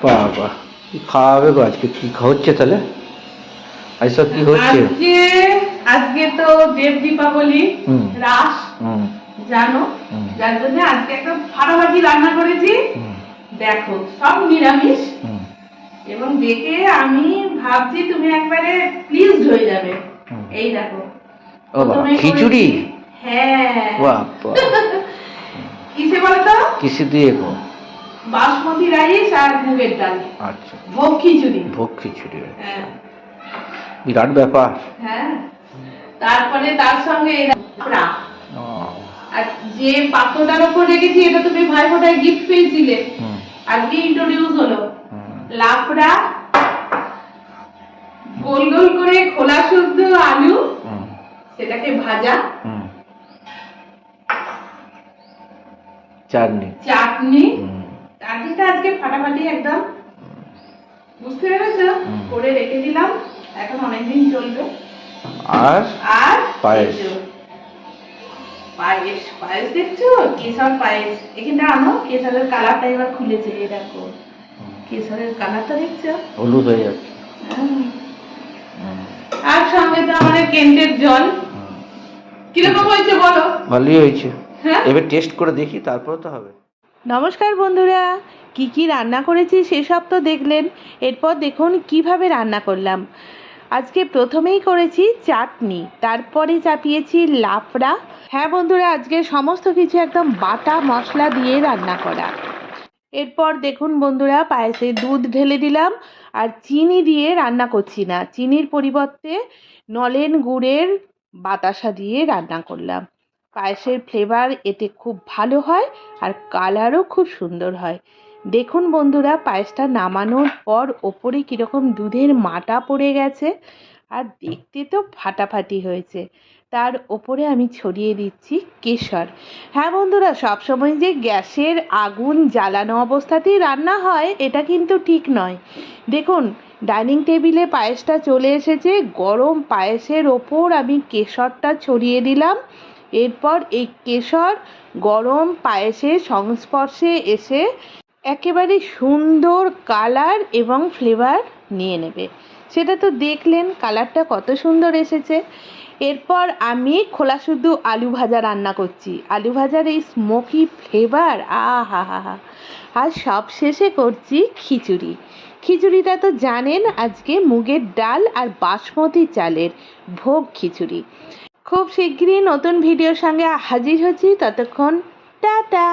বাবা, কি খাওয়াবে গো আজকে? কি হচ্ছে তাহলে? এইসব কি হচ্ছে? আজকে আজকে তো দেব দীপাবলি, রাস জানো, যার জন্য আজকে একটা ফাটাফাটি রান্না করেছি। দেখো, সব নিরামিষ এবং দেখে আমি ভাবছি তুমি একবারে প্লিজড হয়ে যাবে। এই দেখো, ও বাবা, খিচুড়ি? হ্যাঁ। বাবা, কিসে বলতো? কিসে দিয়ে গো? বাসমতি রাইস আর মুগের ডাল। আচ্ছা, ভোগ খিচুড়ি। ভোগ খিচুড়ি, হ্যাঁ, বিরাট ব্যাপার। হ্যাঁ, তারপরে তার সঙ্গে আর যে পাত্রটার উপর রেখেছি এটা তুমি ভাইফোঁটায় গিফট পেয়েছিলে, আজকে ইন্ট্রোডিউস হলো। লাফড়া, গোল গোল করে খোলা শুদ্ধ আলু, সেটাকে ভাজা, চাটনি। চাটনিটা আজকে ফাটাফাটি একদম, বুঝতে পেরেছো? করে রেখে দিলাম, এখন অনেকদিন চলবে। আর আর পায়েস। পায়েস, পায়েস দেখছো? কেশর পায়েস। এখানটা আনো, কেশরের কালারটা এবার খুলেছে, এই দেখো কেশরের কালারটা দেখছো? হলুদ হয়ে যাচ্ছে। আর সঙ্গে তো আমাদের কেন্টের জল। কিরকম হয়েছে বলো? ভালোই হয়েছে। হ্যাঁ, এবার টেস্ট করে দেখি, তারপর তো হবে। নমস্কার বন্ধুরা, কি রান্না করেছি সেসব তো দেখলেন। এরপর দেখুন কিভাবে রান্না করলাম। আজকে প্রথমেই করেছি চাটনি, তারপরে চাপিয়েছি লাফড়া। হ্যাঁ বন্ধুরা, আজকে সমস্ত কিছু একদম বাটা মশলা দিয়ে রান্না করা। এরপর দেখুন বন্ধুরা, পায়েসে দুধ ঢেলে দিলাম, আর চিনি দিয়ে রান্না করছি না, চিনির পরিবর্তে নলেন গুড়ের বাতাসা দিয়ে রান্না করলাম। পায়েসের ফ্লেভার এতে খুব ভালো হয় আর কালারও খুব সুন্দর হয়। দেখুন বন্ধুরা, পায়েসটা নামানোর পর ওপরে কীরকম দুধের মাটা পড়ে গেছে, আর দেখতে তো ফাটাফাটি হয়েছে। তার ওপরে আমি ছড়িয়ে দিচ্ছি কেশর। হ্যাঁ বন্ধুরা, সবসময় যে গ্যাসের আগুন জ্বালানো অবস্থাতেই রান্না হয় এটা কিন্তু ঠিক নয়। দেখুন, ডাইনিং টেবিলে পায়েসটা চলে এসেছে, গরম পায়েসের ওপর আমি কেশরটা ছড়িয়ে দিলাম। এরপর এই কেশর গরম পায়েসের সংস্পর্শে এসে একেবারে সুন্দর কালার এবং ফ্লেভার নিয়ে নেবে। সেটা তো দেখলেন, কালারটা কত সুন্দর এসেছে। এরপর আমি খোলা শুধু আলু ভাজা রান্না করছি। আলু ভাজার এই স্মোকি ফ্লেভার, আহা হা হা। আর সব শেষে করছি খিচুড়ি। খিচুড়িটা তো জানেন, আজকে মুগের ডাল আর বাসমতি চালের ভোগ খিচুড়ি। খুব শীঘ্রই নতুন ভিডিওর সঙ্গে হাজির হচ্ছি, ততক্ষণ টাটা।